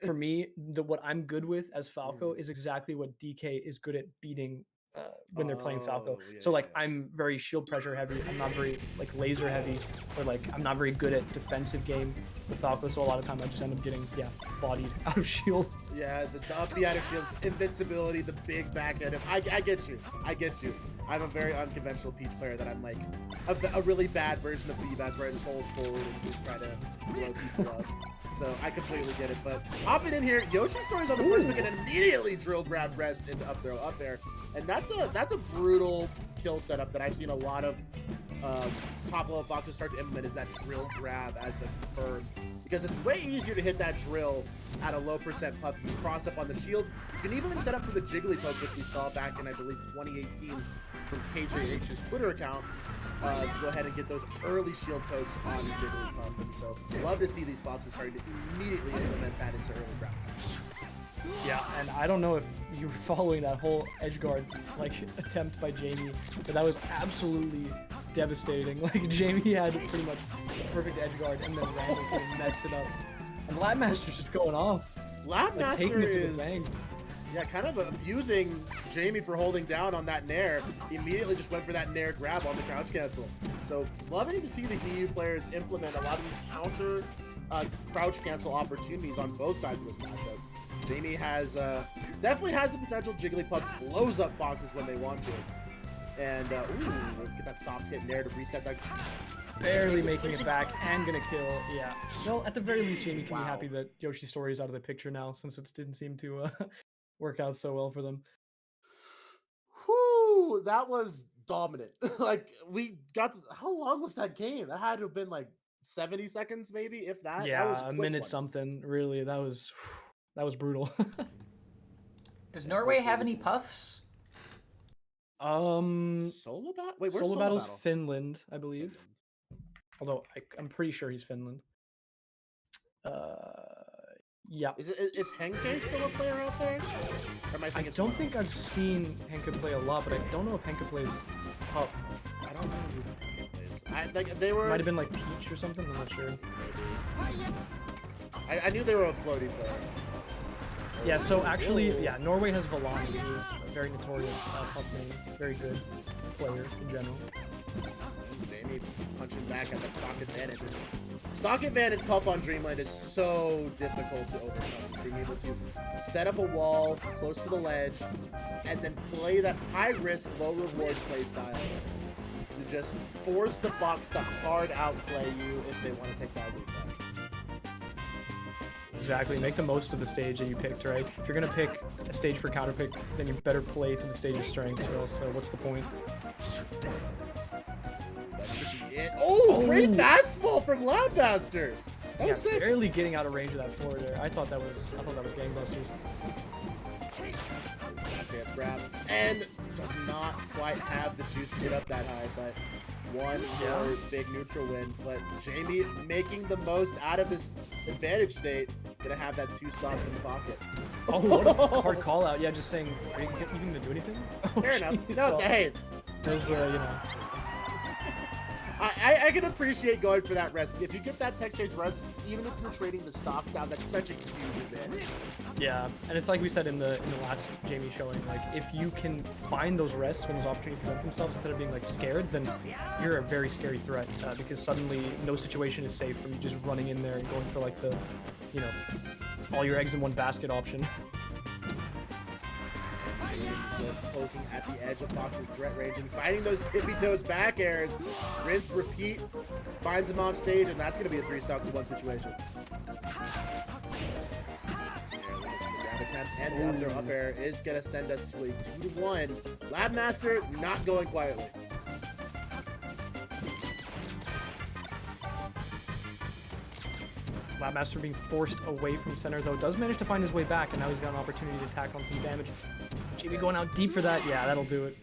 for me, what I'm good with as Falco is exactly what DK is good at beating when they're playing Falco. Oh, yeah, So like yeah. I'm very shield pressure heavy. I'm not very like laser heavy, or like I'm not very good at defensive game with Falco. So a lot of time I just end up getting bodied out of shield. Yeah, the up B out of shields, invincibility, the big backhand. I get you. I get you. I'm a very unconventional Peach player that I'm like a really bad version of B-Bats where I just hold forward and just try to blow people up. So I completely get it. But hopping in here, Yoshi Story's on the first pick and immediately drill grab rest into up throw up there. And that's a brutal kill setup that I've seen a lot of top level Foxes start to implement, is that drill grab as a preferred, because it's way easier to hit that drill at a low percent puff. You cross up on the shield. You can even set up for the Jigglypuff, which we saw back in, I believe, 2018 from KJH's Twitter account, to go ahead and get those early shield pokes on the Jigglypuff. And so love to see these Foxes starting to immediately implement that into early grab. Yeah, and I don't know if you were following that whole edge guard like attempt by Jamie, but that was absolutely devastating. Like Jamie had pretty much the perfect edge guard and then Randall came and messed it up. And LabMaster's just going off. LabMaster taking it to the is bank. Yeah, kind of abusing Jamie for holding down on that nair. He immediately just went for that nair grab on the crouch cancel. So loving to see these EU players implement a lot of these counter crouch cancel opportunities on both sides of this matchup. Jamie has definitely has the potential. Jigglypuff blows up Foxes when they want to. And ooh, get that soft hit nair to reset that. Barely making it back and gonna kill. Yeah. No, at the very least, Jamie can be happy that Yoshi's Story is out of the picture now, since it didn't seem to work out so well for them. Whoo, that was dominant. Like we got how long was that game? That had to have been like 70 seconds, maybe, if that. That was Yeah, a a quick minute one. something. Really, that was brutal. Does Norway have any puffs? Solo battle? Wait, where's Solo Solo Battle's battle? Finland, I believe. Finland. Although I'm pretty sure he's Finland. Yeah. Is Henke still a player out there? Or am I don't think I've seen Henke play a lot, but I don't know if Henke plays Puff. I don't know who Henke plays. I like they were. Might have been like Peach or something. I'm not sure. Maybe. I knew they were a floaty player. Yeah. So actually, yeah, Norway has Valani, who's a very notorious Puff main, very good player in general. Jamie punching back at that stock advantage. Stock advantage Puff on Dreamland is so difficult to overcome. Being able to set up a wall close to the ledge and then play that high risk, low reward play style to just force the Fox to hard outplay you if they want to take that lead back. Exactly. Make the most of the stage that you picked, right? If you're gonna pick a stage for counter pick, then you better play to the stage's strengths, or else what's the point? That should be it. Oh, great fastball from LabMaster. That was sick. Barely getting out of range of that floor there. I thought that was gangbusters. Chance grab and does not quite have the juice to get up that high, but one more big neutral win. But Jamie making the most out of this advantage state, gonna have that 2 stops in the pocket. Oh, what a hard call out. Yeah, just saying, are you even gonna do anything? Oh, fair enough. Geez. No, hey. There's you know. I can appreciate going for that rest. If you get that tech chase rest, even if you're trading the stock down, that's such a huge advantage. Yeah, and it's like we said in the last Jamie showing, like if you can find those rests when those opportunities present themselves instead of being like scared, then you're a very scary threat because suddenly no situation is safe from you just running in there and going for like the, you know, all your eggs in one basket option. Poking at the edge of Fox's threat range and finding those tippy toes back airs. Rinse, repeat, finds him off stage, and that's going to be a 3-stock to 1 situation. Grab attempt and the up throw up air is going to send us to a 2-1. LabMaster not going quietly. LabMaster being forced away from center, though, does manage to find his way back, and now he's got an opportunity to tack on some damage. Jamie going out deep for that. Yeah, that'll do it.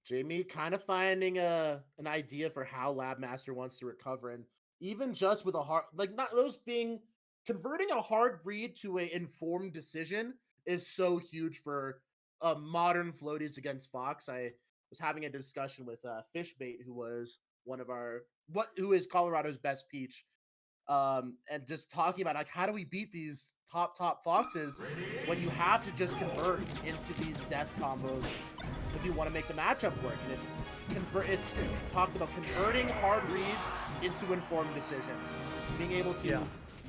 Jamie kind of finding an idea for how LabMaster wants to recover, and even just with a hard, like not those being converting a hard read to a informed decision is so huge for modern floaties against Fox. I was having a discussion with Fishbait, who was one of our who is Colorado's best Peach, and just talking about like how do we beat these top foxes when you have to just convert into these death combos if you want to make the matchup work. And it's talked about converting hard reads into informed decisions, being able to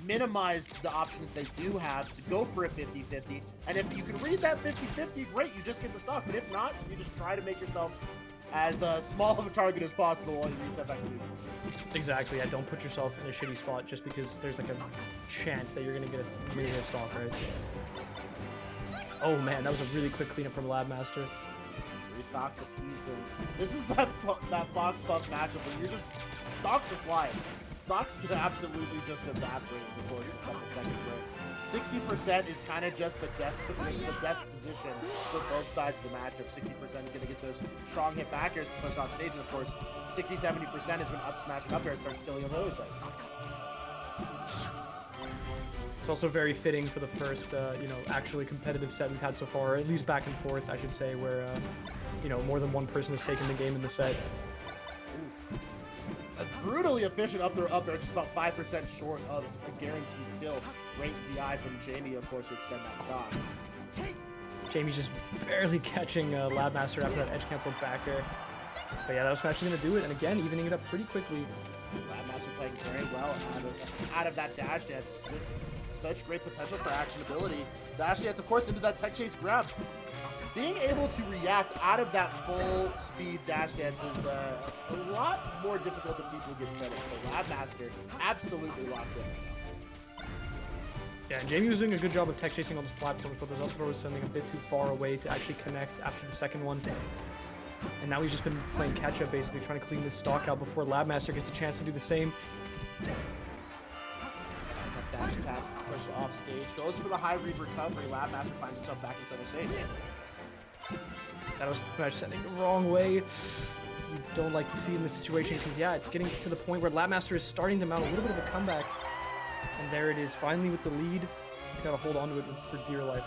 minimize the options they do have to go for a 50-50. And if you can read that 50-50, great, you just get the stock. But if not, you just try to make yourself as small of a target as possible while you reset back to neutral. Exactly. Yeah, don't put yourself in a shitty spot just because there's like a chance that you're gonna get a stock, right? Oh man, that was a really quick cleanup from LabMaster. 3 stocks apiece, and this is that Fox Puff matchup where you're just stocks are flying. Stocks can absolutely just evaporate in the course of a couple seconds. Right? 60% is kind of just the death position for both sides of the matchup. 60% is going to get those strong hit backers to push off stage, and of course, 60-70% is when up smash and up air starts killing on the other side. It's also very fitting for the first, actually competitive set we've had so far, or at least back and forth, I should say, where, more than one person has taken the game in the set. A brutally efficient up there, just about 5% short of a guaranteed kill. Great DI from Jamie, of course, to extend that stock. Jamie's just barely catching LabMaster after that edge cancel back air. But yeah, that was actually going to do it, and again, evening it up pretty quickly. LabMaster playing very well out of that dash dance. Such great potential for actionability. Dash dance, of course, into that tech chase grab. Being able to react out of that full speed dash dance is a lot more difficult than people give credit. So LabMaster absolutely locked in. Yeah, and Jamie was doing a good job of tech chasing on those platforms, but those up throw was sending a bit too far away to actually connect after the second one. And now he's just been playing catch up, basically trying to clean this stock out before LabMaster gets a chance to do the same. Dash tap, push off stage, goes for the high read recovery. LabMaster finds himself back in center stage. That was pretty much sending the wrong way. You don't like to see in this situation because, yeah, it's getting to the point where LabMaster is starting to mount a little bit of a comeback. And there it is, finally with the lead. He's got to hold on to it for dear life.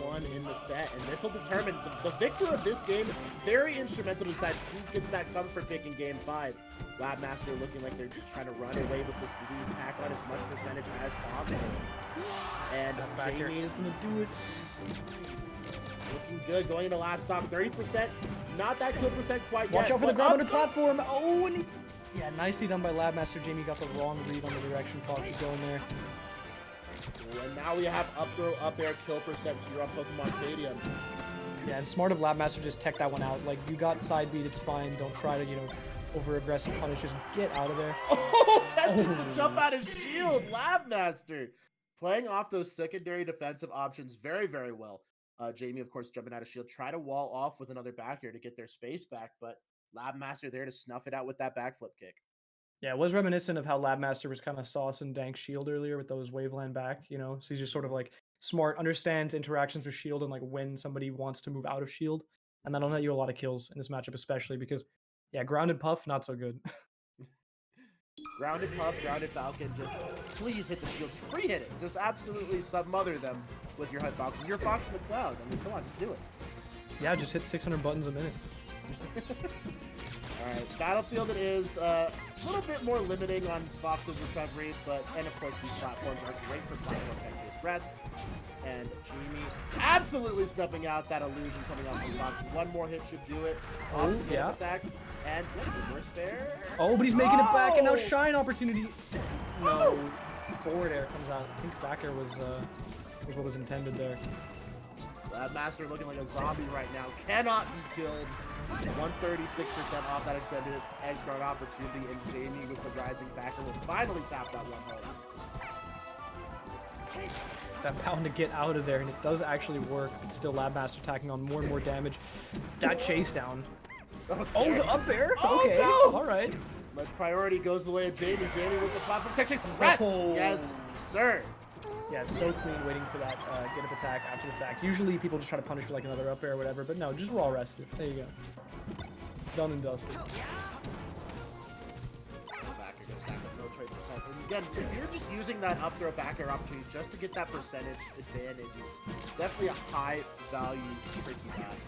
1-1 in the set, and this will determine the victor of this game. Very instrumental to decide who gets that comfort pick in Game 5. LabMaster looking like they're just trying to run away with this lead, tack on as much percentage as possible. And Jamie is going to do it. Looking good, going into last stock, 30%. Not that kill percent quite yet. Watch out for the grab under platform. Oh, and yeah, nicely done by LabMaster. Jamie got the wrong read on the direction Fox is going there. And now we have up throw, up air, kill percent here on Pokemon Stadium. Yeah, and smart of LabMaster just tech that one out. Like, you got side beat, it's fine. Don't try to, over aggressive punish. Just get out of there. Oh, catches the jump out of shield. LabMaster playing off those secondary defensive options very, very well. Jamie, of course, jumping out of shield. Try to wall off with another back air to get their space back, but LabMaster there to snuff it out with that backflip kick. Yeah, it was reminiscent of how LabMaster was kind of sauce and dank shield earlier with those waveland back, So he's just sort of like smart, understands interactions with shield and like when somebody wants to move out of shield. And that'll net you a lot of kills in this matchup, especially because, yeah, grounded Puff, not so good. Grounded Puff, grounded Falcon, just please hit the shields. Free hit it. Just absolutely smother them with your hitboxes. You're Fox McCloud. I mean, come on, just do it. Yeah, just hit 600 buttons a minute. Alright, Battlefield it is a little bit more limiting on Fox's recovery, and of course these platforms are great for platform tech rest. And Jamie absolutely snuffing out that illusion coming out from Fox. One more hit should do it. Oh, yeah. Attack. And reverse fair. Oh, but he's making it back, and now shine opportunity. No, forward air comes out. I think back air was, what was intended there. LabMaster looking like a zombie right now. Cannot be killed. 136% off that extended edge guard opportunity, and Jamie with the rising backer will finally tap that one home. That pound to get out of there, and it does actually work. But still, LabMaster tacking on more and more damage. That chase down. Oh, the up air? Oh, okay, no! all right. Much priority goes the way of Jamie. Jamie with the platform tech chase. Rest! Oh. Yes, sir. Yeah, it's so clean waiting for that get up attack after the fact. Usually people just try to punish for like another up air or whatever, but no, just raw rest it. There you go. Done and dusted. Backer goes back up no trade percent. And again, if you're just using that up throw back air opportunity just to get that percentage advantage, is definitely a high value tricky value.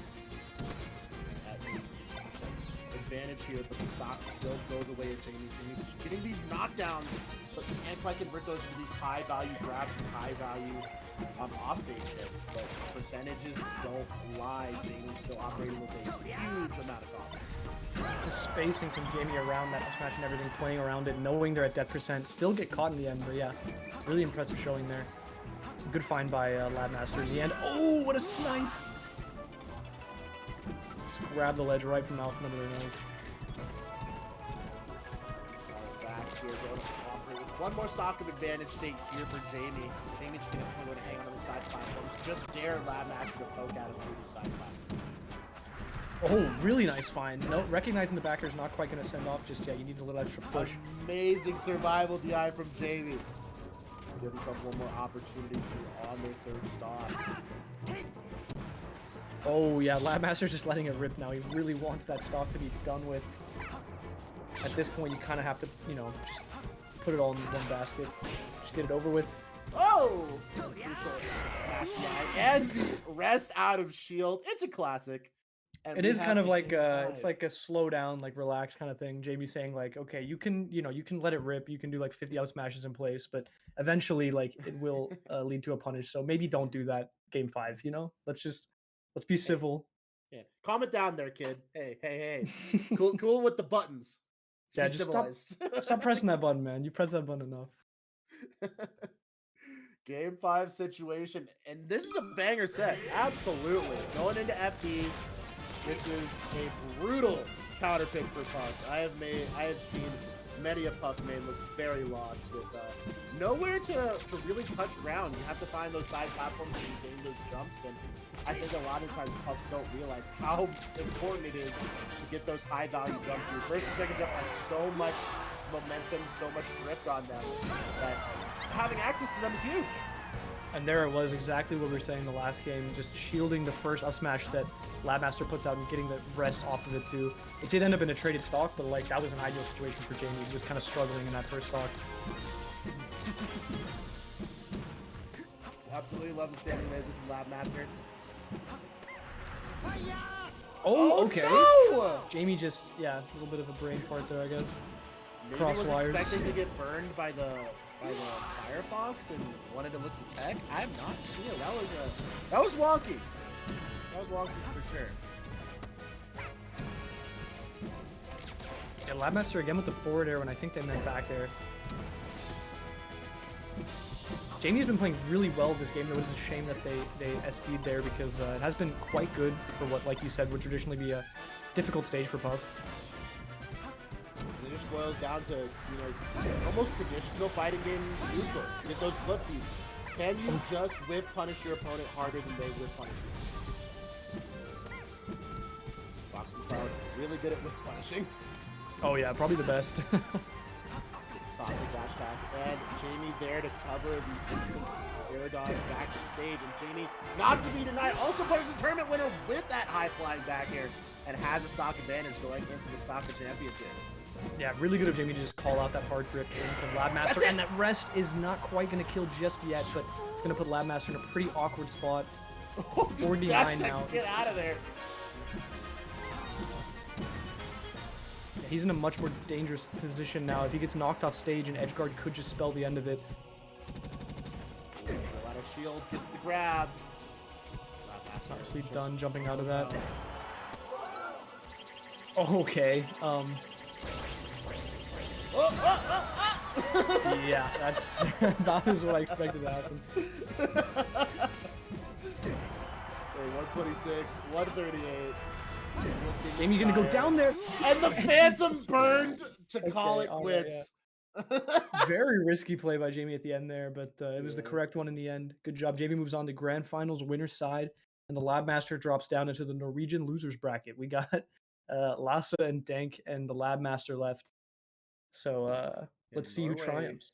advantage here, but the stock still goes away at Jamie. Jamie getting these knockdowns, but can't quite convert those into these high value grabs, these high value offstage hits. But percentages don't lie. Jamie's still operating with a huge amount of confidence. The spacing from Jamie around that up smash and everything, playing around it, knowing they're at death percent, still get caught in the end. But yeah, really impressive showing there. Good find by LabMaster in the end. Oh, what a snipe! Just grab the ledge right from out from under their nose. Back here, going to operate with one more stock of advantage state here for Jamie. Jamie's going to hang on the side platforms. Just dare LabMaster to poke at him through the side platforms. Oh, really nice find. No, recognizing the backer's not quite going to send off just yet. You need a little extra push. Amazing survival DI from Jamie. Give himself one more opportunity here on their third stock. Oh yeah, LabMaster's just letting it rip now. He really wants that stock to be done with. At this point, you kind of have to, you know, just put it all in one basket. Just get it over with. Oh! Smash DI and the rest out of shield. It's a classic. And It we is have kind of the like game it's five. like a slow down, like relax kind of thing. Jamie saying like, okay, you can, you know, you can let it rip. You can do like 50 out smashes in place, but eventually, like, it will lead to a punish. So maybe don't do that game 5. You know, let's be Hey, civil. yeah. Calm it down there, kid. Hey. Cool with the buttons. Yeah, Be just civilized. stop pressing that button, man. You press that button enough. Game 5 situation, and this is a banger set. Absolutely. Going into FD, this is a brutal counter pick for Puff. I have seen many a Puff main look very lost with nowhere to really touch ground. You have to find those side platforms and gain those jumps, and I think a lot of times Puffs don't realize how important it is to get those high value jumps. Your first and second jump has so much momentum, so much drift on them that having access to them is huge. And there it was, exactly what we were saying in the last game, just shielding the first up smash that LabMaster puts out and getting the rest off of it too. It did end up in a traded stock, but like that was an ideal situation for Jamie. He was kind of struggling in that first stock. Absolutely love the standing lasers from LabMaster. Oh, okay. No! Jamie just, yeah, a little bit of a brain fart there, I guess. Maybe Cross was wires. expecting to get burned by the Firefox and wanted to look to tech. I'm not sure. That was wonky. That was wonky for sure. Yeah, LabMaster again with the forward air when I think they meant back air. Jamie's been playing really well this game, though it is a shame that they SD'd there because it has been quite good for what, like you said, would traditionally be a difficult stage for Puff. It just boils down to, almost traditional fighting game neutral. Get those footsies. Can you just whiff punish your opponent harder than they whiff punish you? Fox and Cloud really good at whiff punishing. Oh yeah, probably the best. Solid dash attack, and Jamie there to cover the instant air dodge back to stage, and Jamie, not to be denied, also plays a tournament winner with that high flying back air, and has a stock advantage going into the stock of championship. Yeah, really good of Jamie to just call out that hard drift in from LabMaster, and that rest is not quite going to kill just yet, but it's going to put LabMaster in a pretty awkward spot. Just 49 dash now. attacks, get out of there. Yeah, he's in a much more dangerous position now. If he gets knocked off stage, and Edgeguard could just spell the end of it. A lot of shield, gets the grab. Obviously done jumping out of that. Oh, okay. Yeah, that's that is what I expected to happen. Hey, 126, 138. Jamie gonna go down there, and the Phantom burned to call Okay, it all right, quits. Very risky play by Jamie at the end there, but it was the correct one in the end. Good job. Jamie moves on to grand finals winner's side, and the LabMaster drops down into the Norwegian losers bracket. We got Lasse and Dank and the LabMaster left. So let's see who Norway triumphs.